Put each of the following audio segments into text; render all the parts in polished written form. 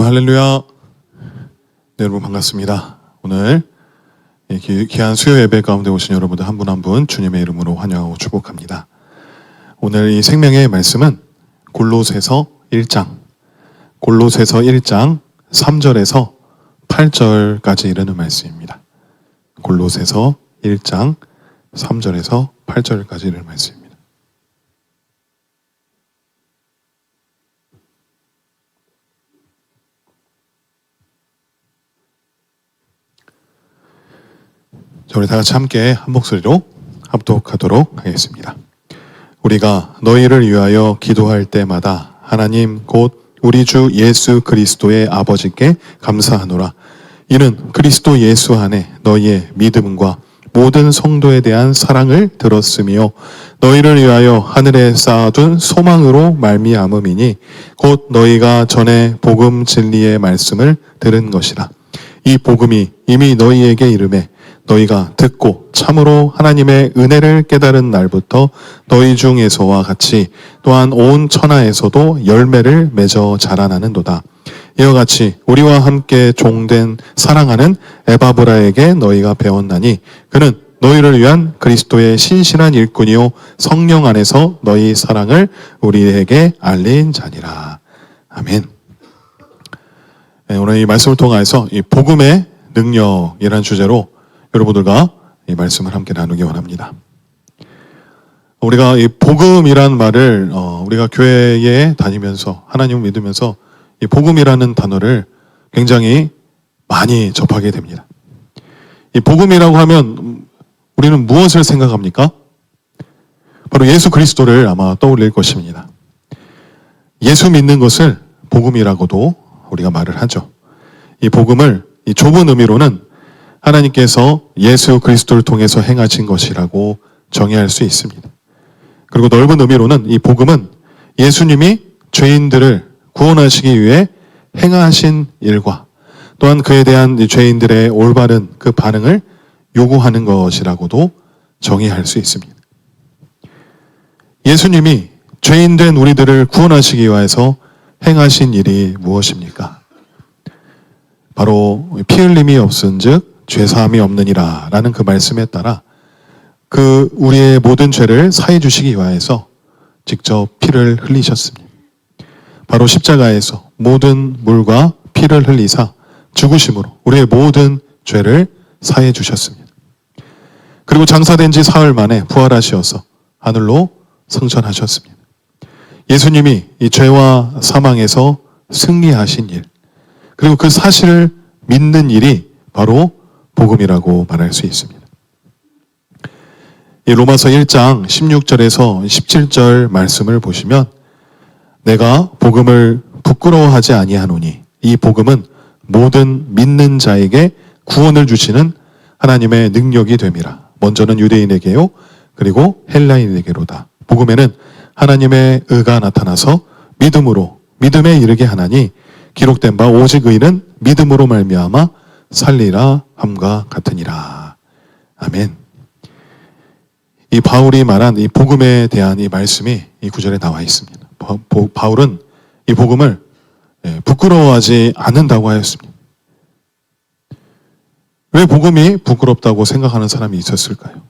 할렐루야. 네, 여러분 반갑습니다. 오늘 귀한 수요 예배 가운데 오신 여러분들 한 분 한 분 주님의 이름으로 환영하고 축복합니다. 오늘 이 생명의 말씀은 골로새서 1장 3절에서 8절까지 이르는 말씀입니다. 골로새서 1장 3절에서 8절까지 이르는 말씀입니다. 자, 우리 다 같이 함께 한 목소리로 합독하도록 하겠습니다. 우리가 너희를 위하여 기도할 때마다 하나님 곧 우리 주 예수 그리스도의 아버지께 감사하노라. 이는 그리스도 예수 안에 너희의 믿음과 모든 성도에 대한 사랑을 들었으며 너희를 위하여 하늘에 쌓아둔 소망으로 말미암음이니 곧 너희가 전에 복음 진리의 말씀을 들은 것이라. 이 복음이 이미 너희에게 이르매 너희가 듣고 참으로 하나님의 은혜를 깨달은 날부터 너희 중에서와 같이 또한 온 천하에서도 열매를 맺어 자라나는도다. 이와 같이 우리와 함께 종된 사랑하는 에바브라에게 너희가 배웠나니 그는 너희를 위한 그리스도의 신실한 일꾼이요 성령 안에서 너희 사랑을 우리에게 알린 자니라. 아멘. 네, 오늘 이 말씀을 통해서 이 복음의 능력이라는 주제로 여러분들과 이 말씀을 함께 나누기 원합니다. 우리가 이 복음이라는 말을 우리가 교회에 다니면서 하나님을 믿으면서 이 복음이라는 단어를 굉장히 많이 접하게 됩니다. 이 복음이라고 하면 우리는 무엇을 생각합니까? 바로 예수 그리스도를 아마 떠올릴 것입니다. 예수 믿는 것을 복음이라고도 우리가 말을 하죠. 이 복음을 이 좁은 의미로는 하나님께서 예수 그리스도를 통해서 행하신 것이라고 정의할 수 있습니다. 그리고 넓은 의미로는 이 복음은 예수님이 죄인들을 구원하시기 위해 행하신 일과 또한 그에 대한 죄인들의 올바른 그 반응을 요구하는 것이라고도 정의할 수 있습니다. 예수님이 죄인된 우리들을 구원하시기 위해서 행하신 일이 무엇입니까? 바로 피 흘림이 없은즉 죄사함이 없느니라 라는 그 말씀에 따라 그 우리의 모든 죄를 사해 주시기 위해서 직접 피를 흘리셨습니다. 바로 십자가에서 모든 물과 피를 흘리사 죽으심으로 우리의 모든 죄를 사해 주셨습니다. 그리고 장사된 지 사흘 만에 부활하시어서 하늘로 승천하셨습니다. 예수님이 이 죄와 사망에서 승리하신 일, 그리고 그 사실을 믿는 일이 바로 복음이라고 말할 수 있습니다. 이 로마서 1장 16절에서 17절 말씀을 보시면 내가 복음을 부끄러워하지 아니하노니 이 복음은 모든 믿는 자에게 구원을 주시는 하나님의 능력이 됨이라. 먼저는 유대인에게요 그리고 헬라인에게로다. 복음에는 하나님의 의가 나타나서 믿음에 이르게 하나니 기록된 바 오직 의는 믿음으로 말미암아 살리라 함과 같으니라. 아멘. 이 바울이 말한 이 복음에 대한 이 말씀이 이 구절에 나와 있습니다. 바울은 이 복음을 부끄러워하지 않는다고 하였습니다. 왜 복음이 부끄럽다고 생각하는 사람이 있었을까요?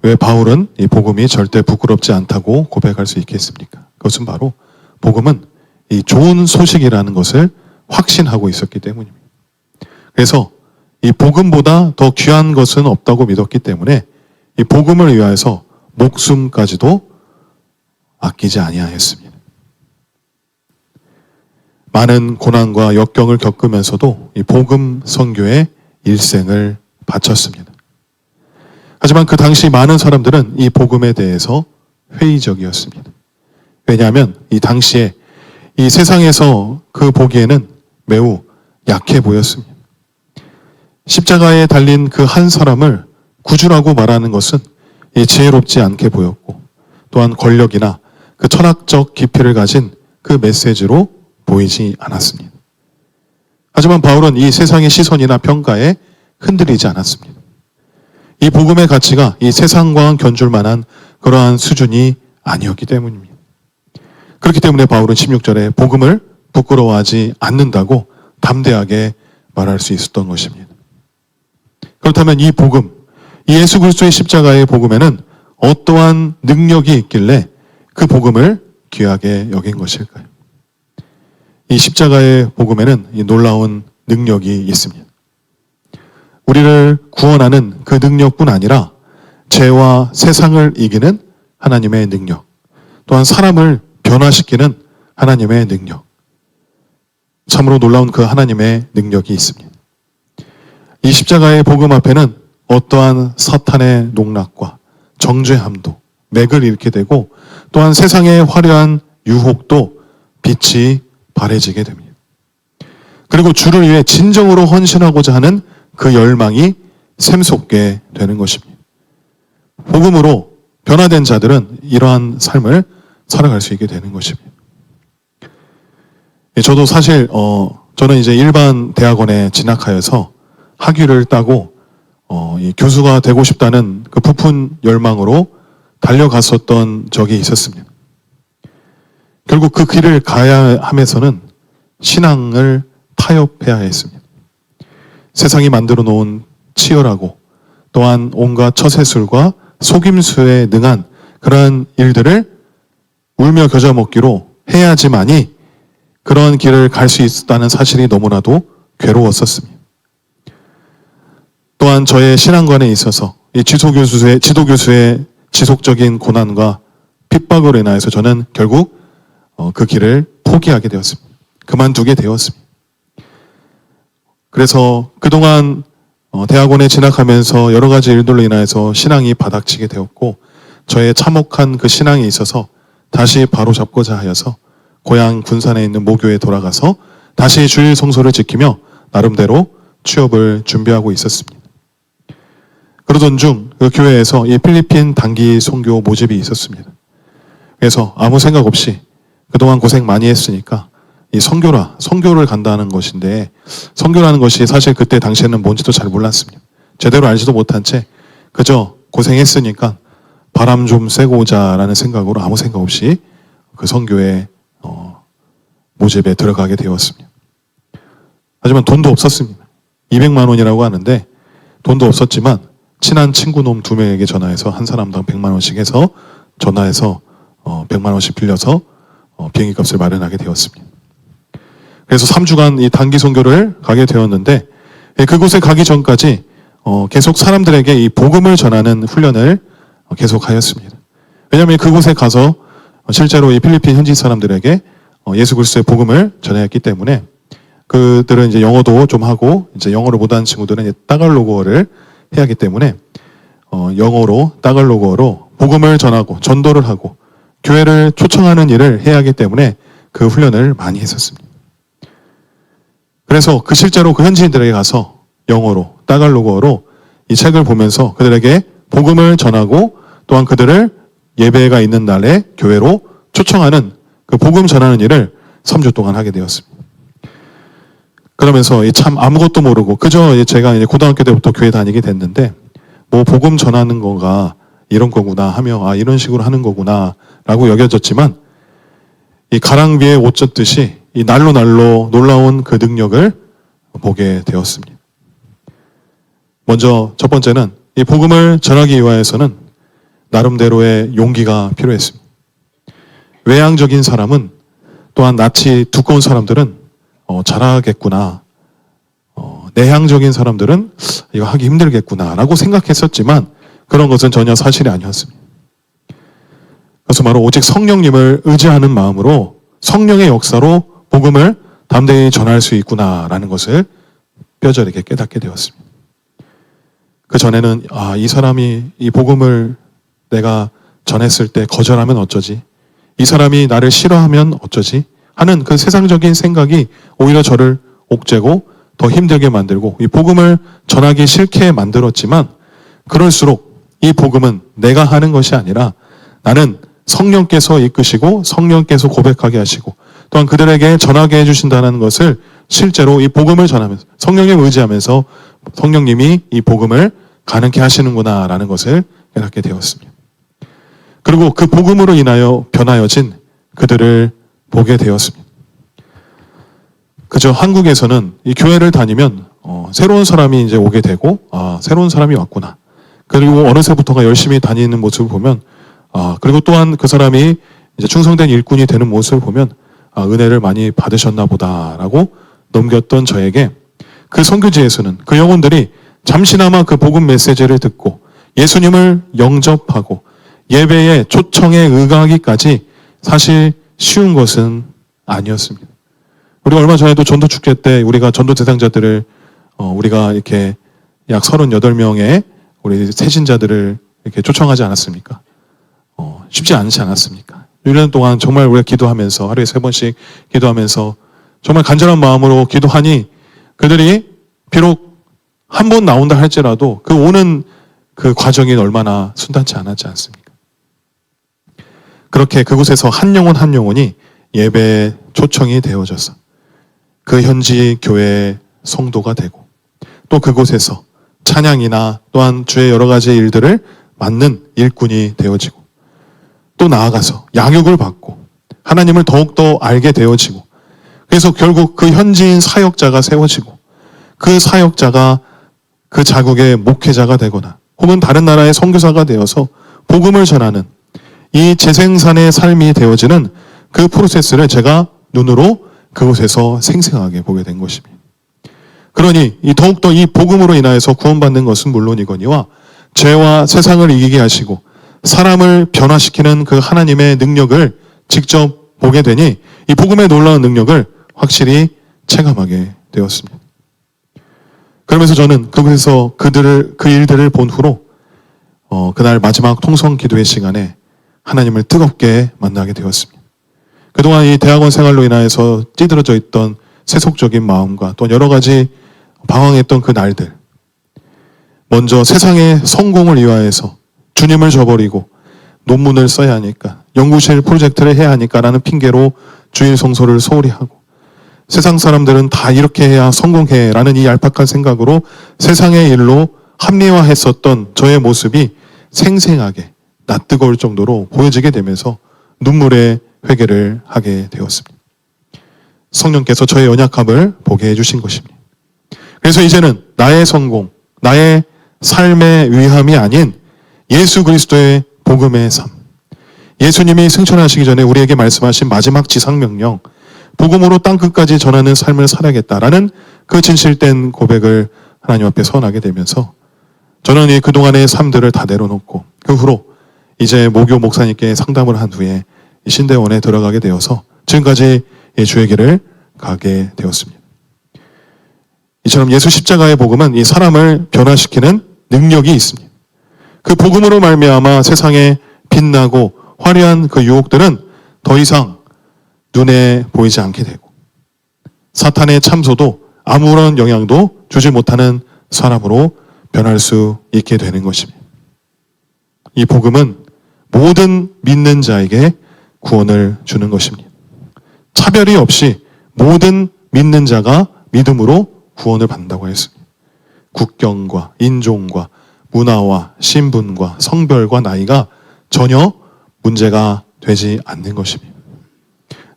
왜 바울은 이 복음이 절대 부끄럽지 않다고 고백할 수 있겠습니까? 그것은 바로 복음은 이 좋은 소식이라는 것을 확신하고 있었기 때문입니다. 그래서 이 복음보다 더 귀한 것은 없다고 믿었기 때문에 이 복음을 위하여서 목숨까지도 아끼지 아니하였습니다. 많은 고난과 역경을 겪으면서도 이 복음 선교에 일생을 바쳤습니다. 하지만 그 당시 많은 사람들은 이 복음에 대해서 회의적이었습니다. 왜냐하면 이 당시에 이 세상에서 그 보기에는 매우 약해 보였습니다. 십자가에 달린 그 한 사람을 구주라고 말하는 것은 이 지혜롭지 않게 보였고 또한 권력이나 그 철학적 깊이를 가진 그 메시지로 보이지 않았습니다. 하지만 바울은 이 세상의 시선이나 평가에 흔들리지 않았습니다. 이 복음의 가치가 이 세상과 견줄 만한 그러한 수준이 아니었기 때문입니다. 그렇기 때문에 바울은 16절에 복음을 부끄러워하지 않는다고 담대하게 말할 수 있었던 것입니다. 그렇다면 이 복음, 이 예수 그리스도의 십자가의 복음에는 어떠한 능력이 있길래 그 복음을 귀하게 여긴 것일까요? 이 십자가의 복음에는 이 놀라운 능력이 있습니다. 우리를 구원하는 그 능력뿐 아니라 죄와 세상을 이기는 하나님의 능력, 또한 사람을 변화시키는 하나님의 능력, 참으로 놀라운 그 하나님의 능력이 있습니다. 이 십자가의 복음 앞에는 어떠한 사탄의 농락과 정죄함도 맥을 잃게 되고, 또한 세상의 화려한 유혹도 빛이 발해지게 됩니다. 그리고 주를 위해 진정으로 헌신하고자 하는 그 열망이 샘솟게 되는 것입니다. 복음으로 변화된 자들은 이러한 삶을 살아갈 수 있게 되는 것입니다. 저도 사실 저는 이제 일반 대학원에 진학하여서 학위를 따고 이 교수가 되고 싶다는 그 부푼 열망으로 달려갔었던 적이 있었습니다. 결국 그 길을 가야 하면서는 신앙을 타협해야 했습니다. 세상이 만들어 놓은 치열하고 또한 온갖 처세술과 속임수에 능한 그러한 일들을 울며 겨자 먹기로 해야지만이 그런 길을 갈 수 있다는 사실이 너무나도 괴로웠었습니다. 또한 저의 신앙관에 있어서 이 지도교수의 지속적인 고난과 핍박으로 인하여서 저는 결국 그 길을 포기하게 되었습니다. 그만두게 되었습니다. 그래서 그동안 대학원에 진학하면서 여러 가지 일들로 인하여서 신앙이 바닥치게 되었고, 저의 참혹한 그 신앙에 있어서 다시 바로잡고자 하여서 고향 군산에 있는 모교에 돌아가서 다시 주일 성소를 지키며 나름대로 취업을 준비하고 있었습니다. 그러던 중 그 교회에서 이 필리핀 단기 선교 모집이 있었습니다. 그래서 아무 생각 없이 그동안 고생 많이 했으니까 이 선교를 간다는 것인데, 선교라는 것이 사실 그때 당시에는 뭔지도 잘 몰랐습니다. 제대로 알지도 못한 채 그저 고생했으니까 바람 좀 쐬고 오자라는 생각으로 아무 생각 없이 그 선교에 모집에 들어가게 되었습니다. 하지만 돈도 없었습니다. 200만 원이라고 하는데 돈도 없었지만 친한 친구 놈 2명에게 전화해서 한 사람당 100만 원씩 해서 전화해서 100만 원씩 빌려서 비행기 값을 마련하게 되었습니다. 그래서 3주간 이 단기 선교를 가게 되었는데, 그곳에 가기 전까지 계속 사람들에게 이 복음을 전하는 훈련을 계속하였습니다. 왜냐하면 그곳에 가서 실제로 이 필리핀 현지 사람들에게 예수 그리스도의 복음을 전해야 했기 때문에, 그들은 이제 영어도 좀 하고 이제 영어를 못하는 친구들은 이제 따갈로그어를 해야 하기 때문에 영어로 따갈로그어로 복음을 전하고 전도를 하고 교회를 초청하는 일을 해야 하기 때문에 그 훈련을 많이 했었습니다. 그래서 실제로 그 현지인들에게 가서 영어로 따갈로그어로 이 책을 보면서 그들에게 복음을 전하고, 또한 그들을 예배가 있는 날에 교회로 초청하는 그 복음 전하는 일을 3주 동안 하게 되었습니다. 그러면서 참 아무것도 모르고 그저 제가 이제 고등학교 때부터 교회 다니게 됐는데, 뭐 복음 전하는 거가 이런 거구나 하며 이런 식으로 하는 거구나 라고 여겨졌지만, 이 가랑 위에 옷 젖듯이 이 날로 놀라운 그 능력을 보게 되었습니다. 먼저 첫 번째는 이 복음을 전하기 위하여서는 나름대로의 용기가 필요했습니다. 외향적인 사람은, 또한 낯이 두꺼운 사람들은 잘하겠구나, 내향적인 사람들은 이거 하기 힘들겠구나 라고 생각했었지만 그런 것은 전혀 사실이 아니었습니다. 그래서 바로 오직 성령님을 의지하는 마음으로 성령의 역사로 복음을 담대히 전할 수 있구나라는 것을 뼈저리게 깨닫게 되었습니다. 그 전에는 이 사람이 이 복음을 내가 전했을 때 거절하면 어쩌지? 이 사람이 나를 싫어하면 어쩌지? 하는 그 세상적인 생각이 오히려 저를 옥죄고 더 힘들게 만들고 이 복음을 전하기 싫게 만들었지만, 그럴수록 이 복음은 내가 하는 것이 아니라 나는 성령께서 이끄시고 성령께서 고백하게 하시고 또한 그들에게 전하게 해주신다는 것을 실제로 이 복음을 전하면서 성령님을 의지하면서 성령님이 이 복음을 가능케 하시는구나라는 것을 깨닫게 되었습니다. 그리고 그 복음으로 인하여 변하여진 그들을 보게 되었습니다. 그저 한국에서는 이 교회를 다니면 새로운 사람이 이제 오게 되고 새로운 사람이 왔구나. 그리고 어느새부터가 열심히 다니는 모습을 보면 그리고 또한 그 사람이 이제 충성된 일꾼이 되는 모습을 보면 은혜를 많이 받으셨나 보다라고 넘겼던 저에게 그 선교지에서는 그 영혼들이 잠시나마 그 복음 메시지를 듣고 예수님을 영접하고 예배의 초청에 응하기까지 사실 쉬운 것은 아니었습니다. 우리가 얼마 전에도 전도 축제 때 우리가 전도 대상자들을 우리가 이렇게 약 38명의 우리 새신자들을 이렇게 초청하지 않았습니까? 쉽지 않지 않았습니까? 1년 동안 정말 우리가 기도하면서 하루에 3번씩 기도하면서 정말 간절한 마음으로 기도하니 그들이 비록 한 번 나온다 할지라도 그 오는 그 과정이 얼마나 순탄치 않았지 않습니까? 그렇게 그곳에서 한 영혼 한 영혼이 예배 초청이 되어져서 그 현지 교회 성도가 되고 또 그곳에서 찬양이나 또한 주의 여러 가지 일들을 맡는 일꾼이 되어지고 또 나아가서 양육을 받고 하나님을 더욱더 알게 되어지고 그래서 결국 그 현지인 사역자가 세워지고 그 사역자가 그 자국의 목회자가 되거나 혹은 다른 나라의 선교사가 되어서 복음을 전하는 이 재생산의 삶이 되어지는 그 프로세스를 제가 눈으로 그곳에서 생생하게 보게 된 것입니다. 그러니 더욱더 이 복음으로 인하여서 구원받는 것은 물론이거니와 죄와 세상을 이기게 하시고 사람을 변화시키는 그 하나님의 능력을 직접 보게 되니 이 복음의 놀라운 능력을 확실히 체감하게 되었습니다. 그러면서 저는 그곳에서 그 일들을 본 후로 그날 마지막 통성 기도의 시간에 하나님을 뜨겁게 만나게 되었습니다. 그동안 이 대학원 생활로 인하여서 찌들어져 있던 세속적인 마음과 또 여러 가지 방황했던 그 날들, 먼저 세상의 성공을 위하여서 주님을 저버리고 논문을 써야 하니까 연구실 프로젝트를 해야 하니까라는 핑계로 주일 성소를 소홀히 하고 세상 사람들은 다 이렇게 해야 성공해라는 이 얄팍한 생각으로 세상의 일로 합리화했었던 저의 모습이 생생하게 낯뜨거울 정도로 보여지게 되면서 눈물의 회개를 하게 되었습니다. 성령께서 저의 연약함을 보게 해주신 것입니다. 그래서 이제는 나의 성공, 나의 삶의 위함이 아닌 예수 그리스도의 복음의 삶, 예수님이 승천하시기 전에 우리에게 말씀하신 마지막 지상명령, 복음으로 땅끝까지 전하는 삶을 살아야겠다라는 그 진실된 고백을 하나님 앞에 서원하게 되면서 저는 이 그동안의 삶들을 다 내려놓고 그 후로 이제 모교 목사님께 상담을 한 후에 이 신대원에 들어가게 되어서 지금까지 주의 길을 가게 되었습니다. 이처럼 예수 십자가의 복음은 이 사람을 변화시키는 능력이 있습니다. 그 복음으로 말미암아 세상에 빛나고 화려한 그 유혹들은 더 이상 눈에 보이지 않게 되고 사탄의 참소도 아무런 영향도 주지 못하는 사람으로 변할 수 있게 되는 것입니다. 이 복음은 모든 믿는 자에게 구원을 주는 것입니다. 차별이 없이 모든 믿는 자가 믿음으로 구원을 받는다고 했습니다. 국경과 인종과 문화와 신분과 성별과 나이가 전혀 문제가 되지 않는 것입니다.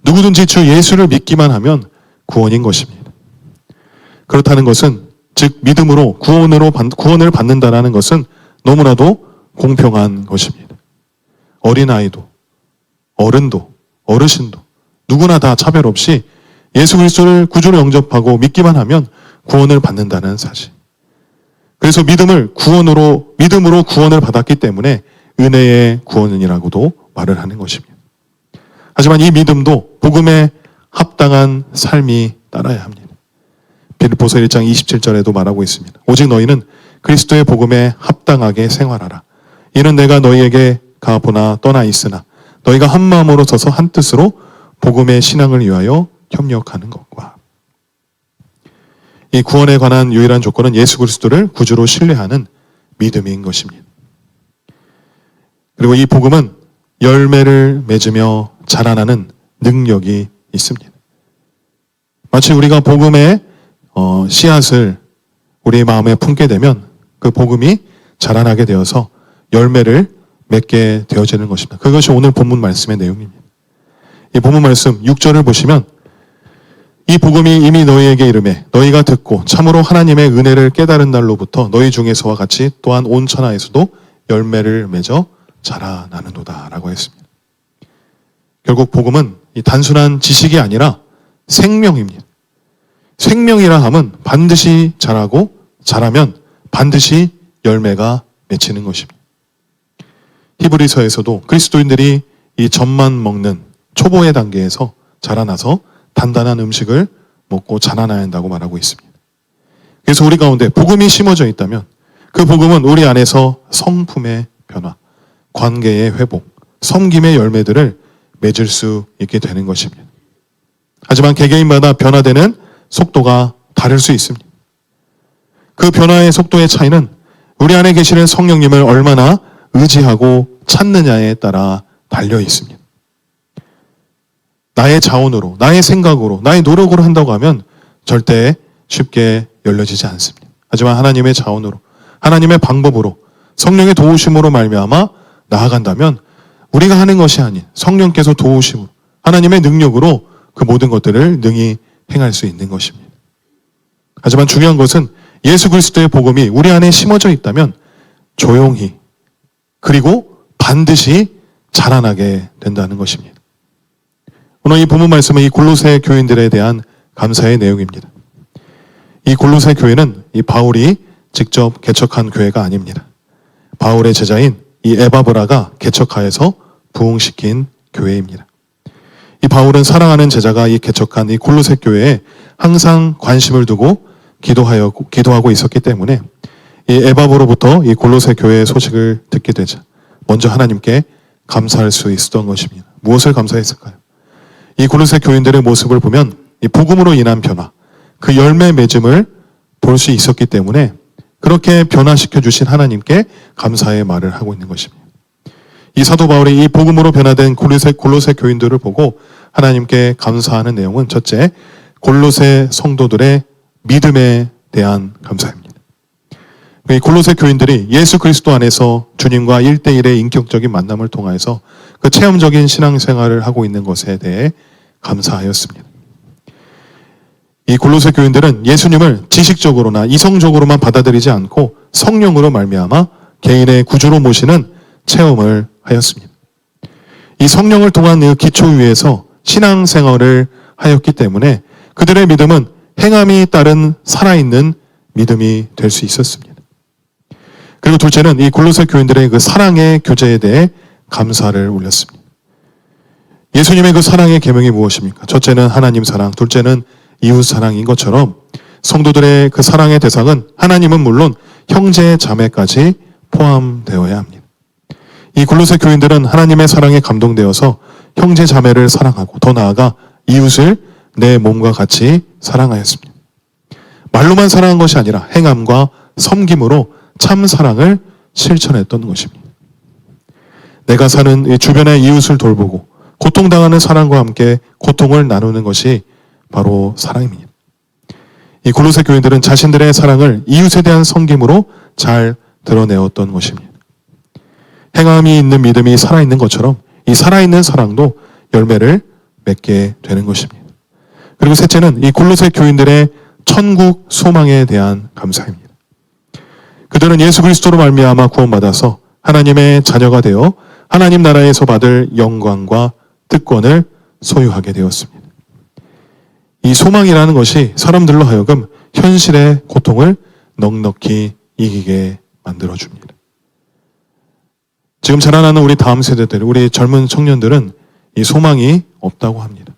누구든지 주 예수를 믿기만 하면 구원인 것입니다. 그렇다는 것은 즉 믿음으로 구원을 받는다는 것은 너무나도 공평한 것입니다. 어린아이도 어른도 어르신도 누구나 다 차별 없이 예수 그리스도를 구주로 영접하고 믿기만 하면 구원을 받는다는 사실. 그래서 믿음으로 구원을 받았기 때문에 은혜의 구원이라고도 말을 하는 것입니다. 하지만 이 믿음도 복음에 합당한 삶이 따라야 합니다. 빌립보서 1장 27절에도 말하고 있습니다. 오직 너희는 그리스도의 복음에 합당하게 생활하라. 이는 내가 너희에게 가보나 떠나 있으나 너희가 한 마음으로 서서 한 뜻으로 복음의 신앙을 위하여 협력하는 것과 이 구원에 관한 유일한 조건은 예수 그리스도를 구주로 신뢰하는 믿음인 것입니다. 그리고 이 복음은 열매를 맺으며 자라나는 능력이 있습니다. 마치 우리가 복음의 씨앗을 우리 마음에 품게 되면 그 복음이 자라나게 되어서 열매를 맺게 되어지는 것입니다. 그것이 오늘 본문 말씀의 내용입니다. 이 본문 말씀 6절을 보시면 이 복음이 이미 너희에게 이르매 너희가 듣고 참으로 하나님의 은혜를 깨달은 날로부터 너희 중에서와 같이 또한 온 천하에서도 열매를 맺어 자라나는도다 라고 했습니다. 결국 복음은 이 단순한 지식이 아니라 생명입니다. 생명이라 함은 반드시 자라고 자라면 반드시 열매가 맺히는 것입니다. 히브리서에서도 그리스도인들이 이 젖만 먹는 초보의 단계에서 자라나서 단단한 음식을 먹고 자라나야 한다고 말하고 있습니다. 그래서 우리 가운데 복음이 심어져 있다면 그 복음은 우리 안에서 성품의 변화, 관계의 회복, 섬김의 열매들을 맺을 수 있게 되는 것입니다. 하지만 개개인마다 변화되는 속도가 다를 수 있습니다. 그 변화의 속도의 차이는 우리 안에 계시는 성령님을 얼마나 의지하고 찾느냐에 따라 달려 있습니다. 나의 자원으로, 나의 생각으로, 나의 노력으로 한다고 하면 절대 쉽게 열려지지 않습니다. 하지만 하나님의 자원으로, 하나님의 방법으로, 성령의 도우심으로 말미암아 나아간다면 우리가 하는 것이 아닌 성령께서 도우심으로, 하나님의 능력으로 그 모든 것들을 능히 행할 수 있는 것입니다. 하지만 중요한 것은 예수 그리스도의 복음이 우리 안에 심어져 있다면 조용히 그리고 반드시 자라나게 된다는 것입니다. 오늘 이 본문 말씀은 이 골로새 교인들에 대한 감사의 내용입니다. 이 골로새 교회는 이 바울이 직접 개척한 교회가 아닙니다. 바울의 제자인 이 에바브라가 개척하여서 부흥시킨 교회입니다. 이 바울은 사랑하는 제자가 이 개척한 이 골로새 교회에 항상 관심을 두고 기도하고 있었기 때문에 이 에바브로부터 이 골로새 교회의 소식을 듣게 되자 먼저 하나님께 감사할 수 있었던 것입니다. 무엇을 감사했을까요? 이 골로새 교인들의 모습을 보면 이 복음으로 인한 변화, 그 열매 맺음을 볼 수 있었기 때문에 그렇게 변화시켜 주신 하나님께 감사의 말을 하고 있는 것입니다. 이 사도 바울이 이 복음으로 변화된 골로새 교인들을 보고 하나님께 감사하는 내용은 첫째, 골로새 성도들의 믿음에 대한 감사입니다. 이 골로새 교인들이 예수 그리스도 안에서 주님과 1대1의 인격적인 만남을 통해서 그 체험적인 신앙생활을 하고 있는 것에 대해 감사하였습니다. 이 골로새 교인들은 예수님을 지식적으로나 이성적으로만 받아들이지 않고 성령으로 말미암아 개인의 구주로 모시는 체험을 하였습니다. 이 성령을 통한 그 기초 위에서 신앙생활을 하였기 때문에 그들의 믿음은 행함이 따른 살아있는 믿음이 될 수 있었습니다. 그리고 둘째는 이 골로새 교인들의 그 사랑의 교제에 대해 감사를 올렸습니다. 예수님의 그 사랑의 계명이 무엇입니까? 첫째는 하나님 사랑, 둘째는 이웃 사랑인 것처럼 성도들의 그 사랑의 대상은 하나님은 물론 형제 자매까지 포함되어야 합니다. 이 골로새 교인들은 하나님의 사랑에 감동되어서 형제 자매를 사랑하고 더 나아가 이웃을 내 몸과 같이 사랑하였습니다. 말로만 사랑한 것이 아니라 행함과 섬김으로 참 사랑을 실천했던 것입니다. 내가 사는 이 주변의 이웃을 돌보고 고통당하는 사람과 함께 고통을 나누는 것이 바로 사랑입니다. 이 골로새 교인들은 자신들의 사랑을 이웃에 대한 섬김으로 잘 드러내었던 것입니다. 행함이 있는 믿음이 살아있는 것처럼 이 살아있는 사랑도 열매를 맺게 되는 것입니다. 그리고 셋째는 이 골로새 교인들의 천국 소망에 대한 감사입니다. 그들은 예수 그리스도로 말미암아 구원받아서 하나님의 자녀가 되어 하나님 나라에서 받을 영광과 특권을 소유하게 되었습니다. 이 소망이라는 것이 사람들로 하여금 현실의 고통을 넉넉히 이기게 만들어줍니다. 지금 자라나는 우리 다음 세대들, 우리 젊은 청년들은 이 소망이 없다고 합니다.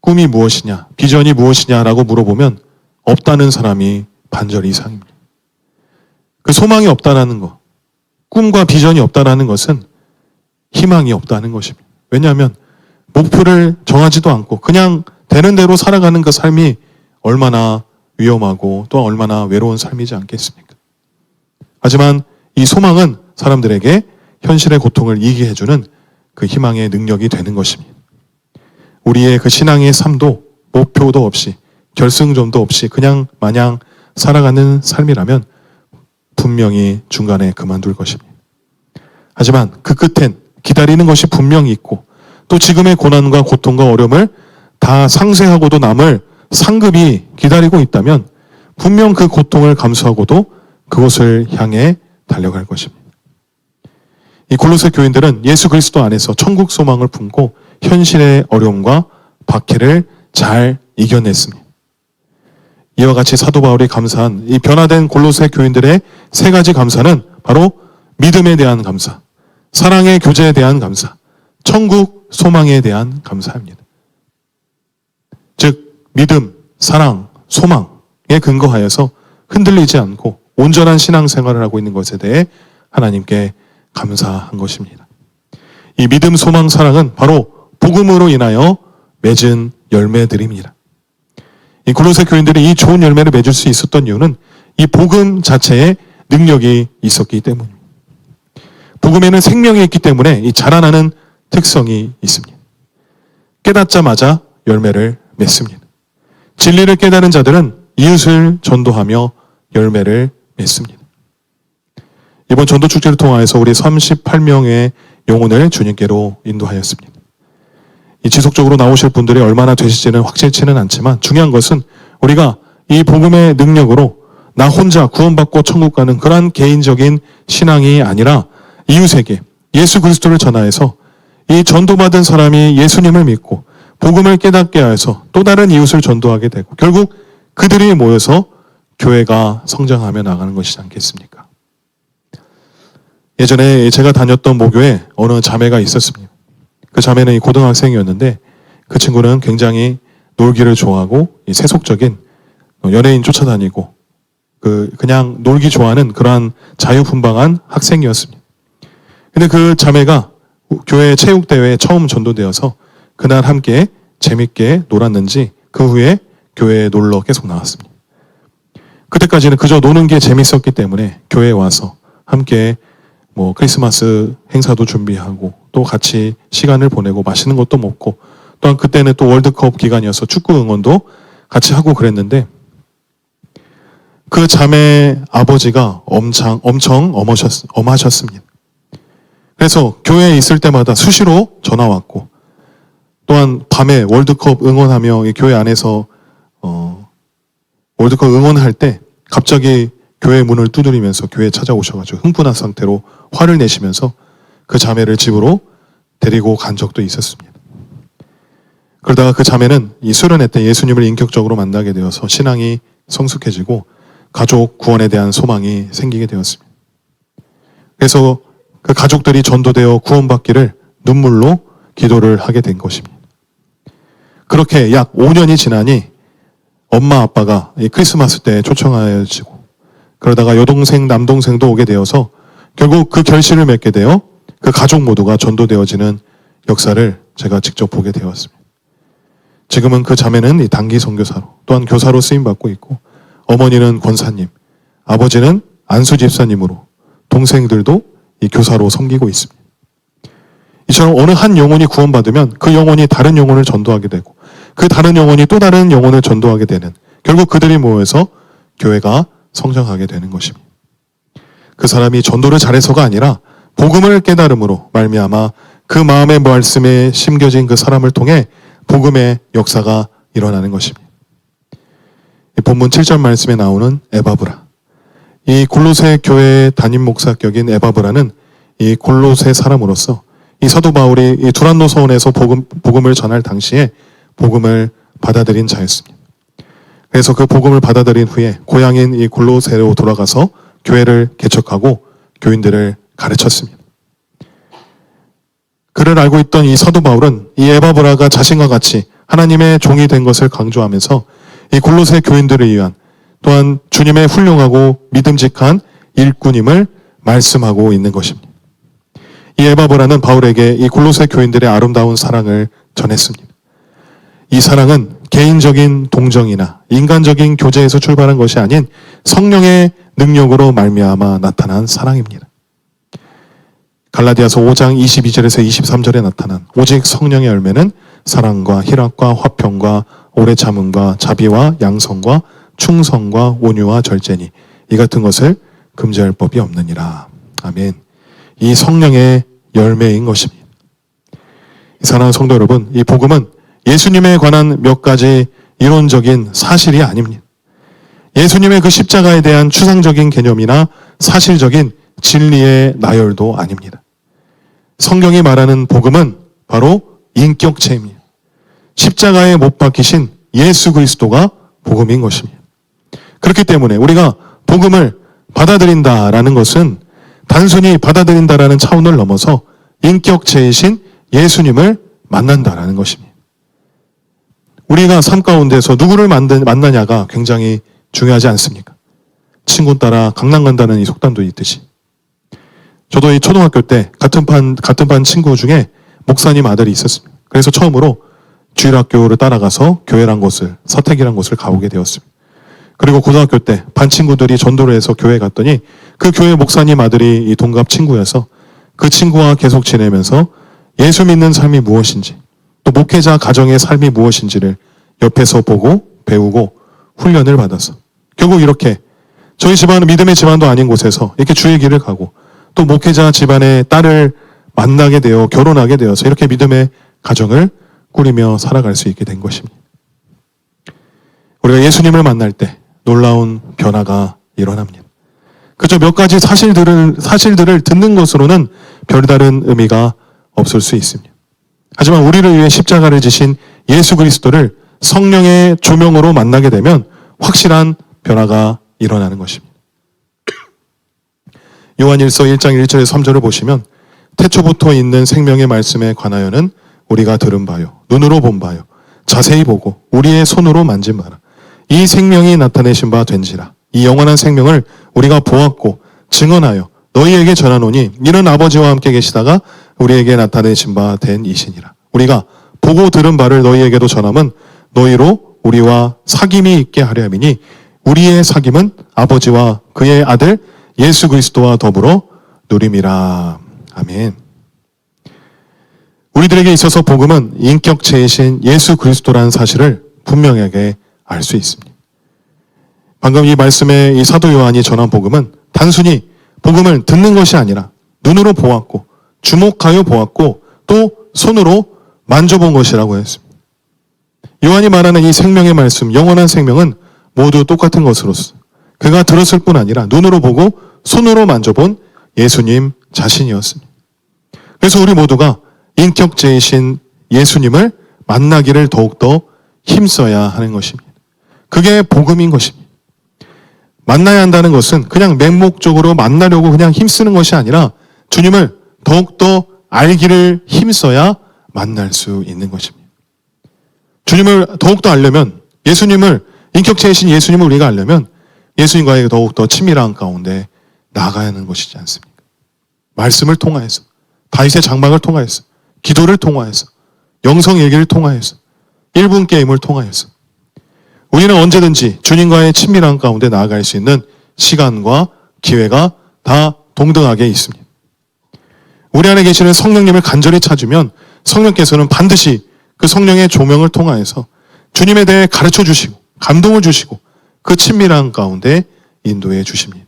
꿈이 무엇이냐, 비전이 무엇이냐라고 물어보면 없다는 사람이 반절 이상입니다. 그 소망이 없다라는 것, 꿈과 비전이 없다라는 것은 희망이 없다는 것입니다. 왜냐하면 목표를 정하지도 않고 그냥 되는 대로 살아가는 그 삶이 얼마나 위험하고 또 얼마나 외로운 삶이지 않겠습니까? 하지만 이 소망은 사람들에게 현실의 고통을 이기게 해주는 그 희망의 능력이 되는 것입니다. 우리의 그 신앙의 삶도 목표도 없이 결승점도 없이 그냥 마냥 살아가는 삶이라면 분명히 중간에 그만둘 것입니다. 하지만 그 끝엔 기다리는 것이 분명히 있고 또 지금의 고난과 고통과 어려움을 다 상쇄하고도 남을 상급이 기다리고 있다면 분명 그 고통을 감수하고도 그곳을 향해 달려갈 것입니다. 이 골로새 교인들은 예수 그리스도 안에서 천국 소망을 품고 현실의 어려움과 박해를 잘 이겨냈습니다. 이와 같이 사도 바울이 감사한 이 변화된 골로새 교인들의 세 가지 감사는 바로 믿음에 대한 감사, 사랑의 교제에 대한 감사, 천국 소망에 대한 감사입니다. 즉 믿음, 사랑, 소망에 근거하여서 흔들리지 않고 온전한 신앙생활을 하고 있는 것에 대해 하나님께 감사한 것입니다. 이 믿음, 소망, 사랑은 바로 복음으로 인하여 맺은 열매들입니다. 이 골로새 교인들이 이 좋은 열매를 맺을 수 있었던 이유는 이 복음 자체에 능력이 있었기 때문입니다. 복음에는 생명이 있기 때문에 이 자라나는 특성이 있습니다. 깨닫자마자 열매를 맺습니다. 진리를 깨달은 자들은 이웃을 전도하며 열매를 맺습니다. 이번 전도 축제를 통하여서 우리 38명의 영혼을 주님께로 인도하였습니다. 이 지속적으로 나오실 분들이 얼마나 되실지는 확실치는 않지만 중요한 것은 우리가 이 복음의 능력으로 나 혼자 구원받고 천국 가는 그러한 개인적인 신앙이 아니라 이웃에게 예수 그리스도를 전하여서 이 전도받은 사람이 예수님을 믿고 복음을 깨닫게 하여서 또 다른 이웃을 전도하게 되고 결국 그들이 모여서 교회가 성장하며 나가는 것이지 않겠습니까? 예전에 제가 다녔던 모교에 어느 자매가 있었습니다. 그 자매는 고등학생이었는데 그 친구는 굉장히 놀기를 좋아하고 세속적인 연예인 쫓아다니고 그냥 놀기 좋아하는 그러한 자유분방한 학생이었습니다. 근데 그 자매가 교회 체육대회에 처음 전도되어서 그날 함께 재밌게 놀았는지 그 후에 교회에 놀러 계속 나왔습니다. 그때까지는 그저 노는 게 재밌었기 때문에 교회에 와서 함께 크리스마스 행사도 준비하고 또 같이 시간을 보내고 맛있는 것도 먹고 또한 그때는 또 월드컵 기간이어서 축구 응원도 같이 하고 그랬는데 그 자매 아버지가 엄청 엄하셨습니다. 그래서 교회에 있을 때마다 수시로 전화 왔고 또한 밤에 월드컵 응원하며 교회 안에서 월드컵 응원할 때 갑자기 교회 문을 두드리면서 교회에 찾아오셔가지고 흥분한 상태로 화를 내시면서 그 자매를 집으로 데리고 간 적도 있었습니다. 그러다가 그 자매는 이 수련회 때 예수님을 인격적으로 만나게 되어서 신앙이 성숙해지고 가족 구원에 대한 소망이 생기게 되었습니다. 그래서 그 가족들이 전도되어 구원받기를 눈물로 기도를 하게 된 것입니다. 그렇게 약 5년이 지나니 엄마 아빠가 이 크리스마스 때 초청하여지고 그러다가 여동생 남동생도 오게 되어서 결국 그 결실을 맺게 되어 그 가족 모두가 전도되어지는 역사를 제가 직접 보게 되었습니다. 지금은 그 자매는 이 단기 선교사로 또한 교사로 쓰임받고 있고 어머니는 권사님, 아버지는 안수 집사님으로 동생들도 이 교사로 섬기고 있습니다. 이처럼 어느 한 영혼이 구원받으면 그 영혼이 다른 영혼을 전도하게 되고 그 다른 영혼이 또 다른 영혼을 전도하게 되는 결국 그들이 모여서 교회가 성장하게 되는 것입니다. 그 사람이 전도를 잘해서가 아니라 복음을 깨달음으로 말미암아 그 마음의 말씀에 심겨진 그 사람을 통해 복음의 역사가 일어나는 것입니다. 이 본문 7절 말씀에 나오는 에바브라. 이 골로새 교회 담임 목사격인 에바브라는 이 골로새 사람으로서 이 사도 바울이 이 두란노 서원에서 복음을 전할 당시에 복음을 받아들인 자였습니다. 그래서 그 복음을 받아들인 후에 고향인 이 골로새로 돌아가서 교회를 개척하고 교인들을 가르쳤습니다. 그를 알고 있던 이 사도 바울은 이 에바브라가 자신과 같이 하나님의 종이 된 것을 강조하면서 이 골로새 교인들을 위한 또한 주님의 훌륭하고 믿음직한 일꾼임을 말씀하고 있는 것입니다. 이 에바브라는 바울에게 이 골로새 교인들의 아름다운 사랑을 전했습니다. 이 사랑은 개인적인 동정이나 인간적인 교제에서 출발한 것이 아닌 성령의 능력으로 말미암아 나타난 사랑입니다. 갈라디아서 5장 22절에서 23절에 나타난 오직 성령의 열매는 사랑과 희락과 화평과 오래 참음과 자비와 양성과 충성과 온유와 절제니 이 같은 것을 금지할 법이 없느니라. 아멘. 이 성령의 열매인 것입니다. 이 사랑하는 성도 여러분, 이 복음은 예수님에 관한 몇 가지 이론적인 사실이 아닙니다. 예수님의 그 십자가에 대한 추상적인 개념이나 사실적인 진리의 나열도 아닙니다. 성경이 말하는 복음은 바로 인격체입니다. 십자가에 못 박히신 예수 그리스도가 복음인 것입니다. 그렇기 때문에 우리가 복음을 받아들인다라는 것은 단순히 받아들인다라는 차원을 넘어서 인격체이신 예수님을 만난다라는 것입니다. 우리가 삶 가운데서 누구를 만나냐가 굉장히 중요하지 않습니까? 친구 따라 강남 간다는 이 속담도 있듯이. 저도 이 초등학교 때 같은 반 친구 중에 목사님 아들이 있었습니다. 그래서 처음으로 주일학교를 따라가서 교회란 곳을, 서택이란 곳을 가보게 되었습니다. 그리고 고등학교 때 반 친구들이 전도를 해서 교회 갔더니 그 교회 목사님 아들이 이 동갑 친구여서 그 친구와 계속 지내면서 예수 믿는 삶이 무엇인지, 또 목회자 가정의 삶이 무엇인지를 옆에서 보고 배우고 훈련을 받아서 결국 이렇게 저희 집안은 믿음의 집안도 아닌 곳에서 이렇게 주의 길을 가고 또 목회자 집안의 딸을 만나게 되어 결혼하게 되어서 이렇게 믿음의 가정을 꾸리며 살아갈 수 있게 된 것입니다. 우리가 예수님을 만날 때 놀라운 변화가 일어납니다. 그저 몇 가지 사실들을 듣는 것으로는 별다른 의미가 없을 수 있습니다. 하지만 우리를 위해 십자가를 지신 예수 그리스도를 성령의 조명으로 만나게 되면 확실한 변화가 일어나는 것입니다. 요한일서 1장 1절에서 3절을 보시면 태초부터 있는 생명의 말씀에 관하여는 우리가 들은 바요, 눈으로 본 바요, 자세히 보고 우리의 손으로 만진 바라. 이 생명이 나타내신 바 된지라. 이 영원한 생명을 우리가 보았고 증언하여 너희에게 전하노니 이는 아버지와 함께 계시다가 우리에게 나타내신 바 된 이시니라. 우리가 보고 들은 바를 너희에게도 전함은 너희로 우리와 사귐이 있게 하려 함이니 우리의 사귐은 아버지와 그의 아들 예수 그리스도와 더불어 누림이라. 아멘. 우리들에게 있어서 복음은 인격체이신 예수 그리스도라는 사실을 분명하게 알 수 있습니다. 방금 이 말씀에 이 사도 요한이 전한 복음은 단순히 복음을 듣는 것이 아니라 눈으로 보았고 주목하여 보았고 또 손으로 만져본 것이라고 했습니다. 요한이 말하는 이 생명의 말씀, 영원한 생명은 모두 똑같은 것으로서 그가 들었을 뿐 아니라 눈으로 보고 손으로 만져본 예수님 자신이었습니다. 그래서 우리 모두가 인격체이신 예수님을 만나기를 더욱더 힘써야 하는 것입니다. 그게 복음인 것입니다. 만나야 한다는 것은 그냥 맹목적으로 만나려고 그냥 힘쓰는 것이 아니라 주님을 더욱더 알기를 힘써야 만날 수 있는 것입니다. 주님을 더욱더 알려면 예수님을, 인격체이신 예수님을 우리가 알려면 예수님과의 더욱더 친밀한 가운데 나아가야 하는 것이지 않습니까? 말씀을 통하여서, 다윗의 장막을 통하여서, 기도를 통하여서, 영성 얘기를 통하여서, 1분 게임을 통하여서 우리는 언제든지 주님과의 친밀한 가운데 나아갈 수 있는 시간과 기회가 다 동등하게 있습니다. 우리 안에 계시는 성령님을 간절히 찾으면 성령께서는 반드시 그 성령의 조명을 통하여서 주님에 대해 가르쳐 주시고 감동을 주시고 그 친밀한 가운데 인도해 주십니다.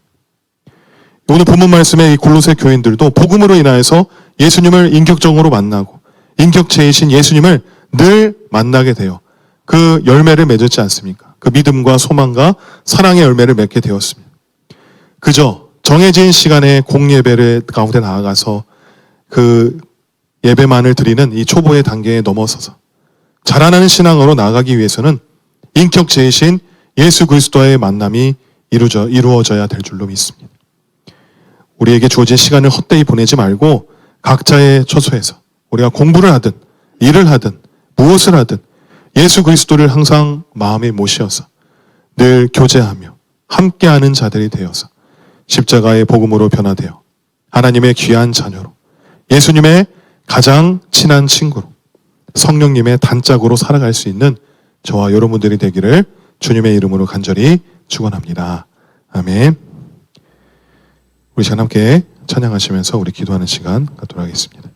오늘 본문 말씀의 이 골로새 교인들도 복음으로 인하여서 예수님을 인격적으로 만나고 인격체이신 예수님을 늘 만나게 되어 그 열매를 맺었지 않습니까? 그 믿음과 소망과 사랑의 열매를 맺게 되었습니다. 그저 정해진 시간에 공예배를 가운데 나아가서 그 예배만을 드리는 이 초보의 단계에 넘어서서 자라나는 신앙으로 나아가기 위해서는 인격체이신 예수 그리스도와의 만남이 이루어져야 될 줄로 믿습니다. 우리에게 주어진 시간을 헛되이 보내지 말고 각자의 처소에서 우리가 공부를 하든 일을 하든 무엇을 하든 예수 그리스도를 항상 마음에 모시어서 늘 교제하며 함께하는 자들이 되어서 십자가의 복음으로 변화되어 하나님의 귀한 자녀로 예수님의 가장 친한 친구로 성령님의 단짝으로 살아갈 수 있는 저와 여러분들이 되기를 주님의 이름으로 간절히 축원합니다. 아멘. 우리 시간 함께 찬양하시면서 우리 기도하는 시간 갖도록 하겠습니다.